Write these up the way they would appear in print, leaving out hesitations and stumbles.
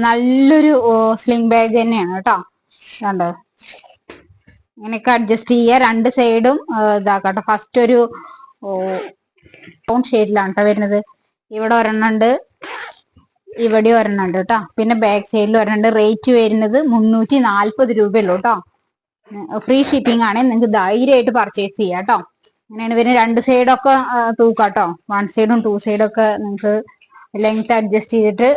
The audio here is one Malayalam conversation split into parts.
നല്ലൊരു സ്ലിംഗ് ബാഗ് തന്നെയാണ് കേട്ടോ. കണ്ടോ, ഇങ്ങനെയൊക്കെ അഡ്ജസ്റ്റ് ചെയ്യുക. രണ്ട് സൈഡും ഇതാക്കട്ടോ. ഫസ്റ്റ് ഒരു ബ്രൗൺ ഷെയ്ഡിലാണ് കേട്ടോ വരുന്നത്. ഇവിടെ ഒരെണ്ണുണ്ട്, ഇവിടെ ഒരെണ്ണുണ്ട് കേട്ടോ. പിന്നെ ബാക്ക് സൈഡിൽ ഒരെണ്ണുണ്ട്. റേറ്റ് വരുന്നത് 340 രൂപയുള്ളൂ കേട്ടോ. ഫ്രീ ഷിപ്പിംഗ് ആണ്. നിങ്ങൾക്ക് ധൈര്യമായിട്ട് പർച്ചേസ് ചെയ്യാം കേട്ടോ. അങ്ങനെയാണ് വരുന്നത്. രണ്ട് സൈഡൊക്കെ തൂക്കാട്ടോ. വൺ സൈഡും ടു സൈഡും ഒക്കെ നിങ്ങൾക്ക് ലെങ്ത് അഡ്ജസ്റ്റ് ചെയ്തിട്ട്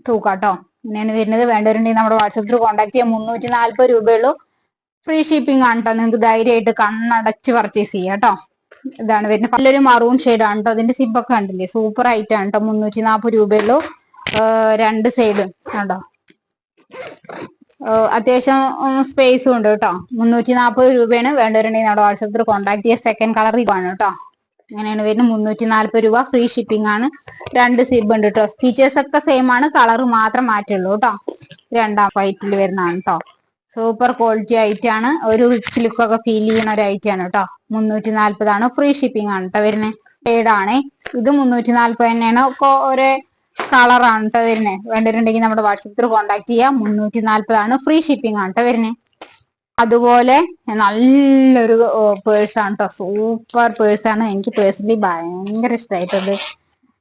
തൂക്കാട്ടോ. ഇങ്ങനെയാണ് വരുന്നത്. വേണ്ടവരുണ്ടെങ്കിൽ നമ്മുടെ വാട്സപ്പിൽ കോൺടാക്ട് ചെയ്യാം. 340 രൂപയുള്ളൂ. ഫ്രീ ഷിപ്പിംഗ് ആണ് കേട്ടോ. നിങ്ങൾക്ക് ധൈര്യമായിട്ട് കണ്ണടച്ച് പർച്ചേസ് ചെയ്യാം കേട്ടോ. ഇതാണ് വരുന്നത്. നല്ലൊരു മറൂൺ ഷെയ്ഡാണ് കേട്ടോ. അതിന്റെ സിബൊക്കെ കണ്ടില്ലേ, സൂപ്പർ ആയിട്ടാണ് കേട്ടോ. 340 രൂപയുള്ളൂ. രണ്ട് സൈഡും കണ്ടോ, അത്യാവശ്യം സ്പേസും ഉണ്ട് കേട്ടോ. 340 രൂപയാണ്. വേണ്ടവരുണ്ടെങ്കിൽ നമ്മുടെ വാട്സപ്പിൽ കോൺടാക്ട് ചെയ്യുക. സെക്കൻഡ് കളർ ഇതാണ് കേട്ടോ. അങ്ങനെയാണ് വരുന്നത്. 340 രൂപ. ഫ്രീ ഷിപ്പിംഗ് ആണ്. രണ്ട് സിബ് ഉണ്ട് കേട്ടോ. ഫീച്ചേഴ്സ് ഒക്കെ സെയിം ആണ്, കളർ മാത്രം മാറ്റുള്ളൂ കേട്ടോ. രണ്ടാം വൈറ്റിൽ വരുന്നതാണ് കേട്ടോ. സൂപ്പർ ക്വാളിറ്റി ആയിട്ടാണ്. ഒരു റിച്ച് ലുക്ക് ഒക്കെ ഫീൽ ചെയ്യുന്ന ഒരു ഐറ്റാണ് കേട്ടോ. 340 ആണ്. ഫ്രീ ഷിപ്പിംഗ് ആണ് കേട്ടോ വരുന്നത്. ഷെയ്ഡാണേ. ഇത് 340 തന്നെയാണ്. ഒക്കെ ഒരേ കളറാണ് കേട്ടോ വരുന്നത്. വേണ്ടവരുണ്ടെങ്കിൽ നമ്മുടെ വാട്സപ്പിൽ കോൺടാക്ട് ചെയ്യാം. 340 ആണ്. ഫ്രീ ഷിപ്പിംഗ് ആണ് കേട്ടോ വരുന്നത്. അതുപോലെ നല്ലൊരു പേഴ്സാണ് കേട്ടോ. സൂപ്പർ പേഴ്സാണ്. എനിക്ക് പേഴ്സണലി ഭയങ്കര ഇഷ്ടമായിട്ടത്.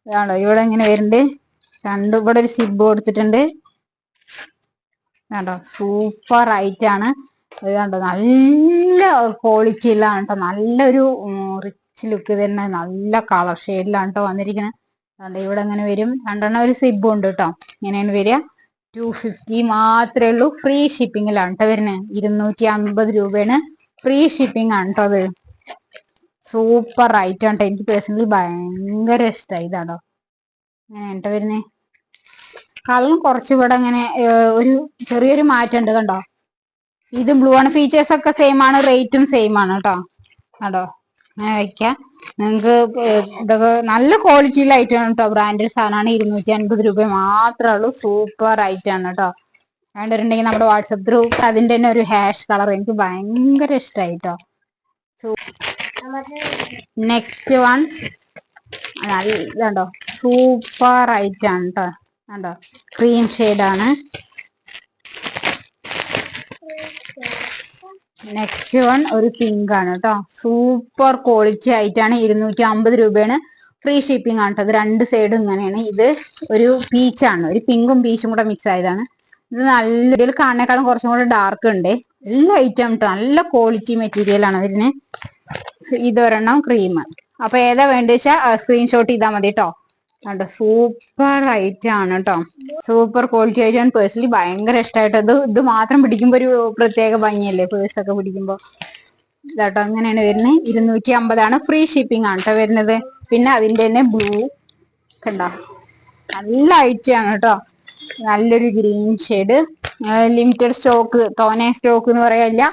ഇതാണോ, ഇവിടെ ഇങ്ങനെ വരുന്നുണ്ട്. ഇവിടെ ഒരു സിബ് കൊടുത്തിട്ടുണ്ട്. കണ്ടോ, സൂപ്പർ ആയിട്ടാണ്. ഇത് കണ്ടോ, നല്ല ക്വാളിറ്റി ഉള്ളതാണ് കേട്ടോ. നല്ലൊരു റിച്ച് ലുക്ക് തന്നെ. നല്ല കളർ ഷെയ്ഡിലാണ് കേട്ടോ വന്നിരിക്കുന്നത്. കണ്ടോ, ഇവിടെ ഇങ്ങനെ വരും. രണ്ടെണ്ണം ഒരു സിബും ഉണ്ട് കേട്ടോ. ഇങ്ങനെയാണ് വരിക. 250 മാത്രമേ ഉള്ളൂ. ഫ്രീ ഷിപ്പിങ്ങിലാണ് കേട്ടോ വരുന്നത്. 250 രൂപയാണ്. ഫ്രീ ഷിപ്പിംഗ് ആണ് കേട്ടോ. അത് സൂപ്പർ ആയിട്ടാണ് കേട്ടോ. എനിക്ക് പേഴ്സണലി ഭയങ്കര ഇഷ്ടമായി. ഇതാണോ, അങ്ങനെയാണ് കേട്ടോ വരുന്നത്. കളറും കുറച്ചുകൂടെ അങ്ങനെ ഒരു ചെറിയൊരു മാറ്റം ഉണ്ട് കണ്ടോ. ഇത് ബ്ലൂ ആണ്. ഫീച്ചേഴ്സ് ഒക്കെ സെയിം ആണ്. റേറ്റും സെയിം ആണ് കേട്ടോ. കണ്ടോ, അങ്ങനെ വയ്ക്കാം. നിങ്ങൾക്ക് ഇതൊക്കെ നല്ല ക്വാളിറ്റിയിലെ ഐറ്റം ആണ് കേട്ടോ. ബ്രാൻഡഡ് സാധനമാണ്. 250 രൂപ മാത്രമേ ഉള്ളൂ. സൂപ്പർ ഐറ്റം ആണ് കേട്ടോ. വേണ്ടവരുണ്ടെങ്കിൽ നമ്മുടെ വാട്സപ്പ് ഗ്രൂപ്പ് അതിന്റെ തന്നെ ഒരു ഹാഷ് കളർ എനിക്ക് ഭയങ്കര ഇഷ്ടമായി കേട്ടോ. നെക്സ്റ്റ് വൺ ഇതുണ്ടോ, സൂപ്പർ ഐറ്റം ആണ് കേട്ടോ. കണ്ടോ, ക്രീം ഷെയ്ഡാണ്. നെക്സ്റ്റ് വൺ ഒരു പിങ്ക് ആണ് കേട്ടോ. സൂപ്പർ ക്വാളിറ്റി ആയിട്ടാണ്. 250 രൂപയാണ്. ഫ്രീ ഷിപ്പിംഗ് ആണ് കേട്ടോ. അത് രണ്ട് സൈഡും ഇങ്ങനെയാണ്. ഇത് ഒരു പീച്ചാണ്. ഒരു പിങ്കും പീച്ചും കൂടെ മിക്സ് ആയതാണ്. ഇത് നല്ല ഇതിൽ കാണുന്നേക്കാളും കുറച്ചും കൂടെ ഡാർക്ക് ഉണ്ട്. എല്ലാ ഐറ്റം കേട്ടോ. നല്ല ക്വാളിറ്റി മെറ്റീരിയൽ ആണ് ഇതിന്. ഇതൊരെണ്ണം ക്രീം. അപ്പൊ ഏതാ വേണ്ടത് വെച്ചാൽ സ്ക്രീൻഷോട്ട് ചെയ്താൽ മതി കേട്ടോ. കണ്ടോ, സൂപ്പർ ഐറ്റം ആണ് കേട്ടോ. സൂപ്പർ ക്വാളിറ്റി ആയിട്ടാണ്. പേഴ്സണലി ഭയങ്കര ഇഷ്ടമായിട്ടത്. ഇത് മാത്രം പിടിക്കുമ്പോ ഒരു പ്രത്യേക ഭംഗിയല്ലേ പേഴ്സൊക്കെ പിടിക്കുമ്പോ. ഇതാട്ടോ, അങ്ങനെയാണ് വരുന്നത്. 250 ആണ്. ഫ്രീ ഷിപ്പിംഗ് ആണ് കേട്ടോ വരുന്നത്. പിന്നെ അതിന്റെ തന്നെ ബ്ലൂ കണ്ടോ, നല്ല ഐറ്റം ആണ് കേട്ടോ. നല്ലൊരു ഗ്രീൻ ഷെയ്ഡ്. ലിമിറ്റഡ് സ്റ്റോക്ക്, തോനെ സ്റ്റോക്ക് എന്ന് പറയാനില്ല.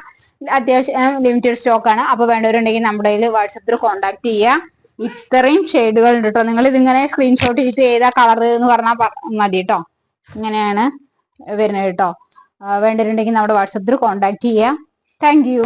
അത്യാവശ്യം ലിമിറ്റഡ് സ്റ്റോക്ക് ആണ്. അപ്പൊ വേണ്ടവരുണ്ടെങ്കിൽ നമ്മുടെ വാട്സപ്പിൽ കോൺടാക്ട് ചെയ്യുക. ഇത്രയും ഷെയ്ഡുകൾ ഉണ്ട് കേട്ടോ. നിങ്ങൾ ഇതിങ്ങനെ സ്ക്രീൻഷോട്ട് ചെയ്തിട്ട് ഏതാ കളർ എന്ന് പറഞ്ഞാൽ മതി കേട്ടോ. ഇങ്ങനെയാണ് വരുന്നത് കേട്ടോ. വേണ്ടവരുണ്ടെങ്കിൽ നമ്മുടെ വാട്സപ്പിൽ കോൺടാക്ട് ചെയ്യുക. Thank you.